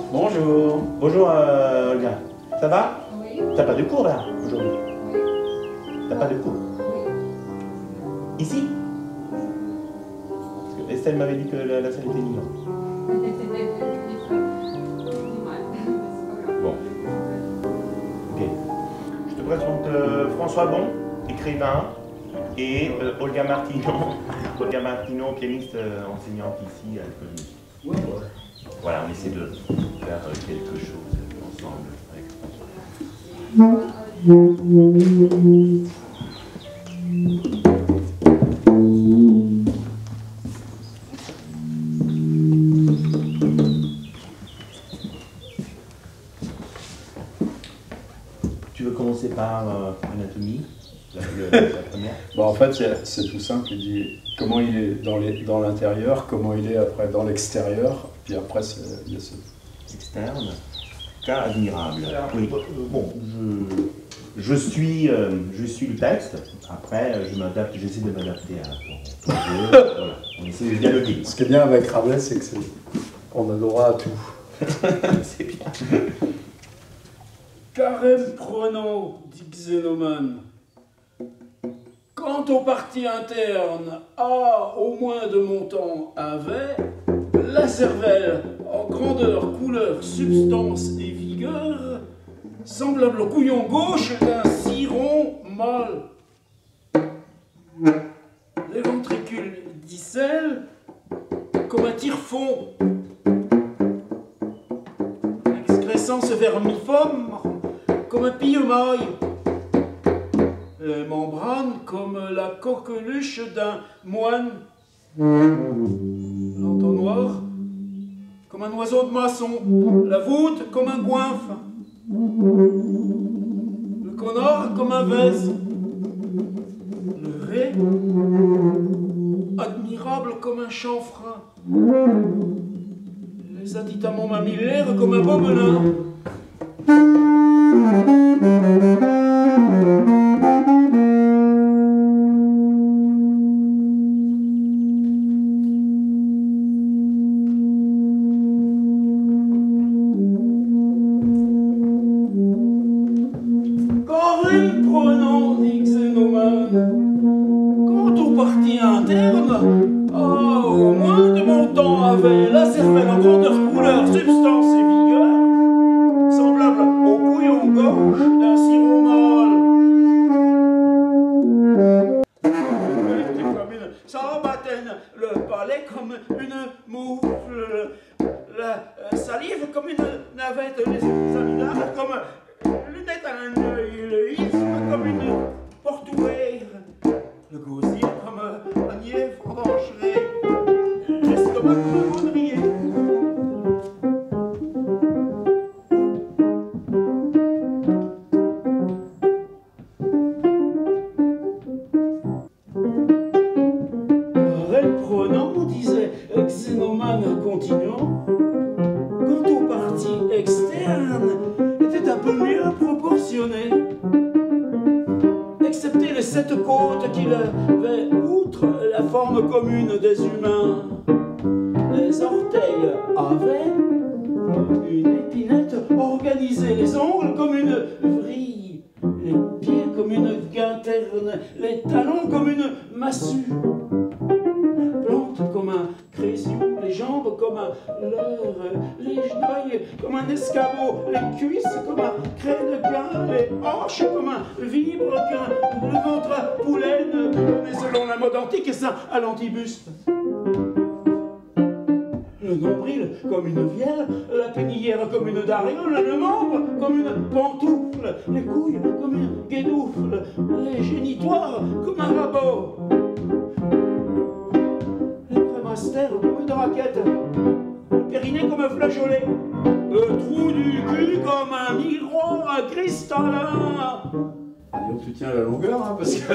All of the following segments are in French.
Bonjour. Bonjour Olga. Ça va? Oui. T'as pas de cours là aujourd'hui? Oui. T'as pas de cours? Oui. Ici? Parce que Estelle m'avait dit que la salle était libre. Bon. Ok. Je te présente François Bon, écrivain, et Olga Martino. Olga Martino, pianiste enseignante ici à l'école de musique. Ouais. Voilà, on essaie de faire quelque chose ensemble avec Tu veux commencer par anatomie, la première? Bon, en fait, c'est tout simple. Il dit comment il est dans l'intérieur, comment il est après dans l'extérieur, puis après, il y a ce... Externe, cas admirable. Oui. Bon, je suis le texte. Après, je m'adapte, j'essaie de m'adapter à ton jeu. Voilà. On essaie de dialoguer. Ce qui est bien avec Rabelais, c'est qu'on a droit à tout. C'est bien. Carême prono, dit Xénomane. Quant aux parties internes, A au moins de montant avait, la cervelle, en grandeur, couleur, substance et vigueur, semblable au couillon gauche d'un ciron mâle. Les ventricules testicule d'icelle comme un tire-fond. L'excrescence vermiforme comme un pillemaille. Les membranes comme la coqueluche d'un moine. L'entonnoir comme un oiseau de maçon. La voûte comme un goinfre. Le connard comme un vase. Le ré admirable comme un chanfrein. Les additaments mammillaires comme un bobelin. Commune des humains. Les orteils avaient une épinette organisée, les ongles comme une vrille, les pieds comme une guinterne, les talons comme une massue, la plante comme un crésion, les jambes comme un leurre, les genouilles comme un escabeau, les cuisses comme un craie de gain, les hanches comme un vibrequin, le ventre à poulaine, donné selon la mode antique et ça à l'antibuste. Le nombril comme une vielle, la pénillère comme une dariole, le membre comme une pantoufle, les couilles comme une guédoufle, les génitoires comme un rabot, les prémastères comme une raquette, le périnée comme un flageolet, le trou du cul comme un miroir cristallin. Et donc tu tiens la longueur, hein, parce que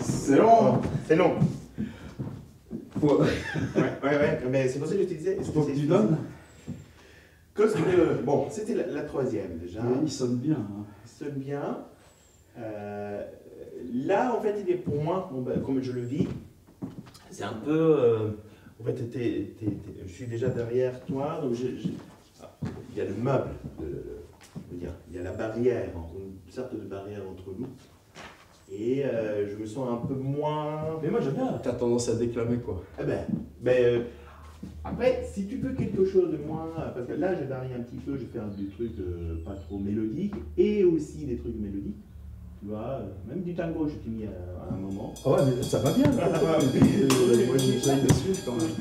c'est long. C'est long. Ouais, mais c'est pour ça que je te disais. Faut que tu donnes. Bon, c'était la troisième déjà. Ouais, il sonne bien. Hein. Il sonne bien. Là, en fait, il est pour moi, comme je le vis, c'est un peu. En fait, je suis déjà derrière toi, donc il y a le meuble, il y a la barrière, une sorte de barrière entre nous. Et je me sens un peu moins. Mais moi j'aime bien. T'as tendance à déclamer quoi. Après, si tu veux quelque chose de moins. Parce que là, j'ai varié un petit peu, je fais des trucs pas trop mélodiques et aussi des trucs mélodiques. Tu vois, même du tango, je t'ai mis à un moment. Ah ouais, mais ça va bien. Moi j'essaye de suivre quand même.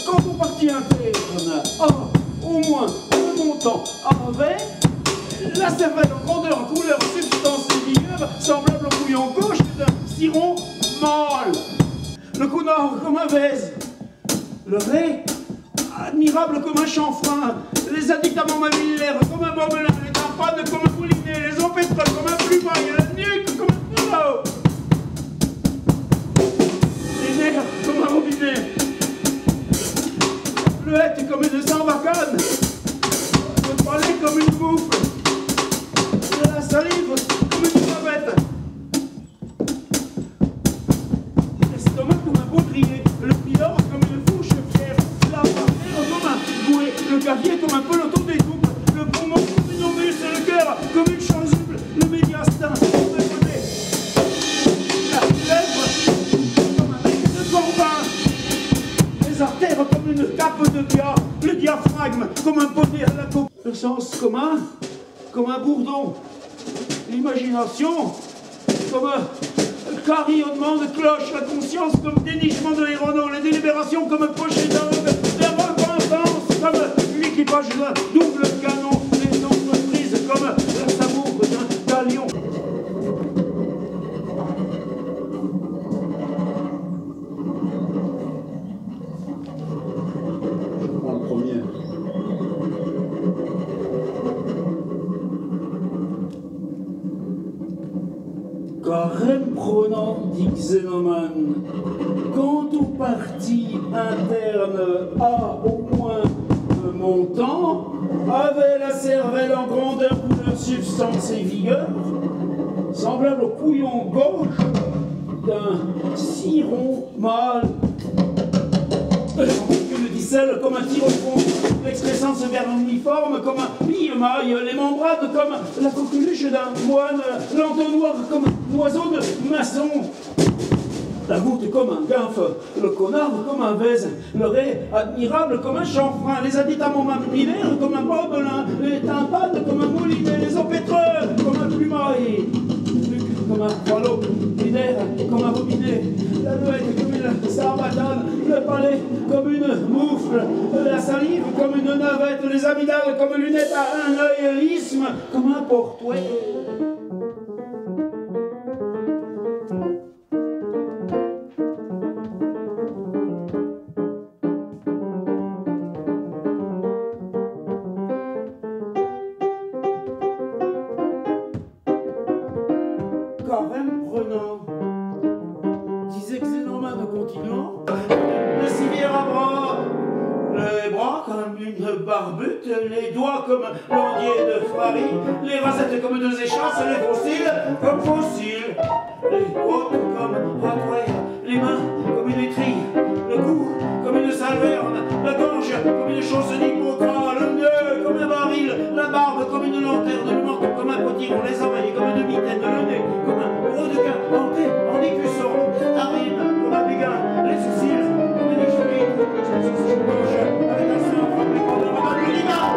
Quand on partit interne, au moins le montant avait la cervelle en grandeur, en couleur, en substance et vigueur, semblable au bouillon gauche d'un ciron mâle. Le connard comme un vase, le ré admirable comme un chanfrein, les addictaments mammillaires comme un bobelin, les tympanes comme un moulinet, les empêtreux comme un plumaille, la nuque comme un foulot, les nerfs comme un robinet. Le hêtre comme une sarbacane, le palais comme une bouffe, la salive comme une bavette, l'estomac comme un baudrier, le pylore comme une fouche fière, la parterre comme un bouet, le cavier comme un peloton des doubles, le poumon comme une embûche et le cœur comme une chasuble, le médiastin comme un côté, la lèvre comme un mec de corbin. artères comme une cape de dia, le diaphragme comme un poney à la coupe, le sens commun comme un bourdon, l'imagination comme un carillonnement de cloches, la conscience comme dénichement de l'aéronaute, la délibération comme un poché d'orgue, la repentance comme l'équipage d'un double canon, les entreprises comme la savoure d'un galion. Je prends le premier. Carême prenant, dit Xénomane, quant aux parties internes à au moins montant, avait la cervelle en grandeur, couleur, substance et vigueur, semblable au couillon gauche d'un ciron mâle. Une dicelle comme un tir au fond, l'excrescence vermiforme comme un pille-maille, les membranes comme la coqueluche d'un moine, l'entonnoir comme un oiseau de maçon, la goutte comme un guinfe, le connard comme un vèze, le ré admirable comme un chanfrein, les additaments mammillaires comme un gobelin, les tympanes comme un moulinet, les empêtreurs comme un plumaille, comme un falot, l'idère comme un robinet, la nuette comme une sarbatane, le palais comme une moufle, la salive comme une navette, les amygdales comme lunettes à un œil, l'isthme comme un portouet. Carême prenant, disait Xénomane continuant, le civière à bras, les bras comme une barbute, les doigts comme l'ondier de Frari, les rasettes comme deux échasses, les fossiles comme fossiles, les côtes comme Rapoya, les mains comme une étrille, le cou comme une salverne, la gorge comme une chausse d'Hippocrate, le nœud comme un baril, la barbe comme une lanterne, le menton comme un potiron, les oreilles comme une mitaine, le nez comme un gros de gain hanté en écusson, la rime comme un béguin, les sourcils comme une écheville, les sourcils gauche avec un sein comme les cordes de l'Uniman,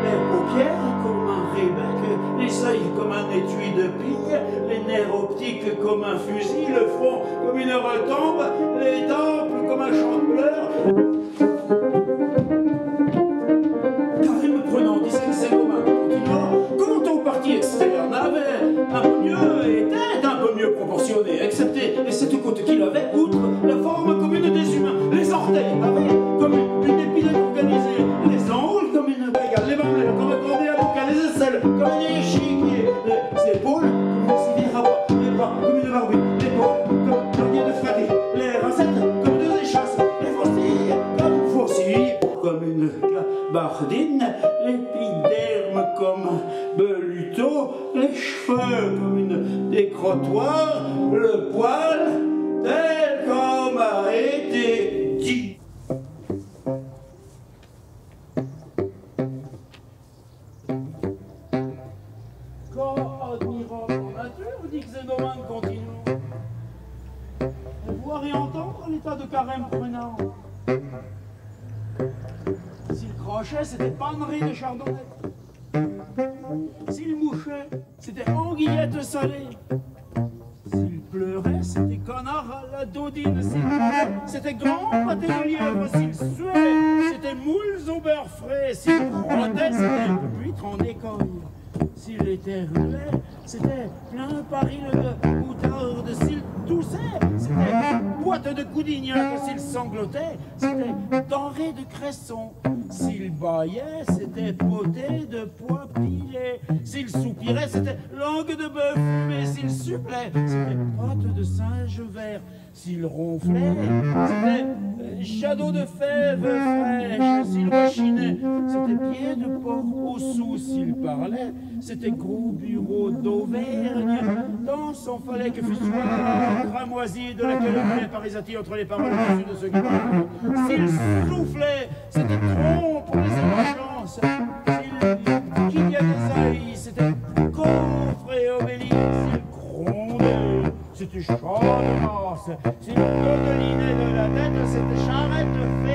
les paupières comme un rébec, les seuils comme un étui de pique, les nerfs optiques comme un fusil, le front comme une retombe, les tempes comme un champ de pleurs. Carême prenant, disait Xénomane continuant, quant aux parties externes avait un peu mieux, était un peu mieux proportionné, excepté cette côte qu'il avait, outre la forme commune des humains, les orteils avaient comme une épilette organisée, les ongles comme une bagarre, les mamelles comme un cordé à bocal, les aisselles comme un échiquier, les épaules comme une civière à bois, les bras comme une barbue, les bras comme l'ornier de Frari, les rasettes comme deux échasses, les fossiles comme une gabardine, l'épiderme comme un beluto, les cheveux comme une décrotoir, le poil tel comme a été dit. Quand admirant en nature, dit Xénomane continuant, voir et entendre l'état de Carême prenant. S'il crochait, c'était pannerie de chardonnay. S'il mouchait, c'était anguillette salée. S'il pleurait, c'était connard à la dodine. S'il parlait, c'était grand pâté de lièvre. S'il suait, c'était moules au beurre frais. S'il frottait, c'était huître en écoille. S'il éternuait, c'était plein baril de moutarde. S'il toussait, c'était boîte de coudignac. S'il sanglotait, c'était denrée de cresson. S'il bâillait, c'était poté de pois pilé. S'il soupirait, c'était langue de bœuf fumée. S'il supplait, c'était pâte de singe vert. S'il ronflait, c'était shadow de fèves fraîches. S'il rechinait, c'était pied de porc au sou. S'il parlait, c'était gros bureau d'Auvergne. Tant s'en fallait que fût soit cramoisi de laquelle venait parisati entre les paroles au-dessus de ceux qui parlaient. S'il soufflait, c'était tronc pour les émergences. S'il quittait des aïs, c'était coffre et obélisque. S'il grondait, c'était champ de masse. S'il dodelinait de la tête, c'était charrette de fer.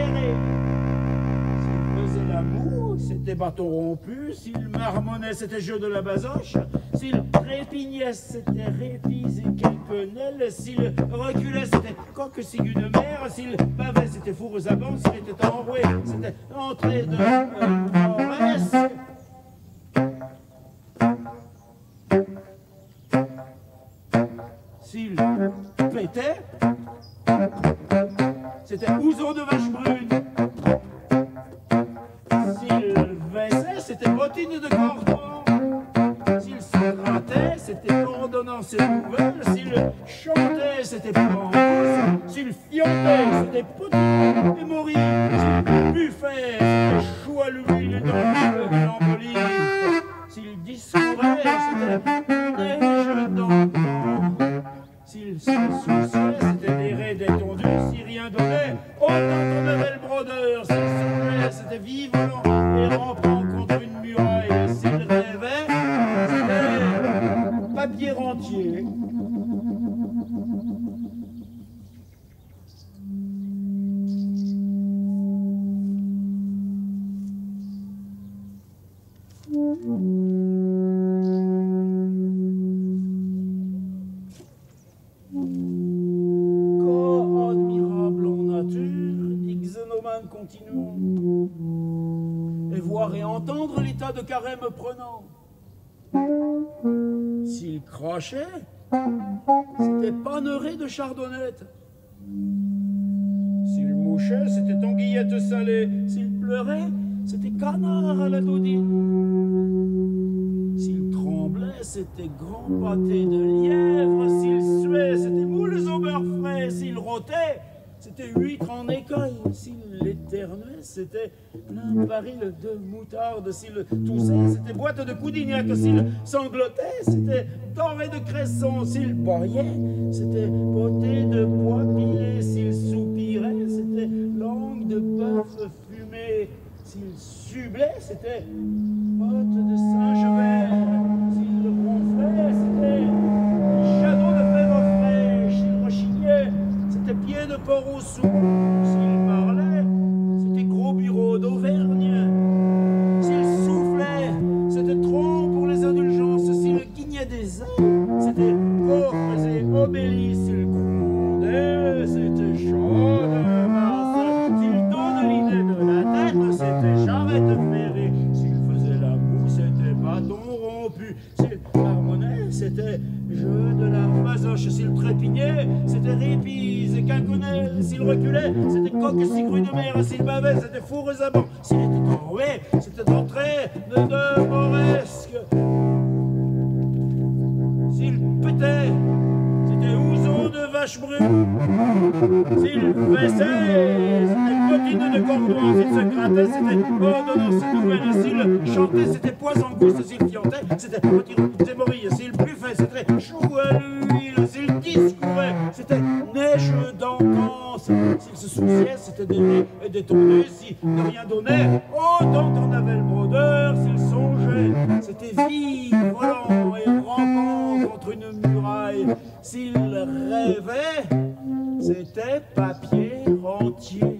bâton rompu. S'il marmonnait, c'était jeu de la basoche. S'il trépignait, c'était répise et quelques. S'il reculait, c'était coque ciguë de mer. S'il bavait, c'était four aux abans. S'il était enroué, c'était entrée de Moresque. S'il pétait, c'était ouzo de vache brune. S'il vaissait, c'était bottine de cordon. S'il se grattait, c'était ordonnance nouvelle. S'il chantait, c'était pour s'il fiontait, c'était potin et mourir. S'il buffait, c'était chou à l'huile dans le glambolie. S'il discourait, c'était neige d'antan. S'il se souciait, c'était des raies détendues. Si rien donnait, autant qu'on avait le brodeur. S'il songeait, c'était vivant et rampant contre une muraille. S'il rêvait, c'était papier rentier. Corps admirable en nature, dit Xénomane continuant, et voir et entendre l'état de carême prenant. S'il crachait, c'était paneré de chardonnette. S'il mouchait, c'était anguillette salée. S'il pleurait, c'était canard à la dodine. S'il tremblait, c'était grand pâté de lièvre. S'il suait, c'était moules au beurre frais. S'il rôtait, c'était huître en écaille. S'il éternuait, c'était plein baril de moutarde. S'il toussait, c'était boîte de coudignac. S'il sanglotait, c'était doré de cresson. S'il boyait, c'était potée de pois pilés. S'il soupirait, c'était langue de bœuf fumé. S'il sublait, c'était botte de singe vert. S'il ronflait, c'était château de fèvre fraîche. S'il rechignait, c'était pied de porc au sou. S'il parlait, c'était gros bureau d'Auvergne. S'il soufflait, c'était tronc pour les indulgences. S'il guignait des ailes, c'était coffres et obélisques. S'il grondait, c'était chant de Mars. S'il donne l'idée de la tête, c'était charrette ferrée. S'il faisait la moue, c'était bâton rompu. S'il marmonnait, c'était jeu de la basoche. S'il trépignait, c'était répise et quinquennelle. S'il reculait, c'était coque ciguë de mer. S'il bavait, c'était four aux abans. S'il était enroué, c'était entrée de Moresque. S'il pétait, c'était ouzo de vache brune. S'il vaissait, c'était bottine de cordon. S'il se grattait, c'était ordonnance nouvelle. S'il chantait, c'était poison gousse. S'il fiontait, c'était petit morille. S'il buffait, c'était chou à l'huile. S'il discourait, c'était neige d'antan. S'il se souciait, c'était des raies et des tondus. Si ne rien donnait, autant qu'on avait le brodeur. S'il songeait, c'était vif, volant et rampant contre une muraille. S'il rêvait, c'était papier rentier.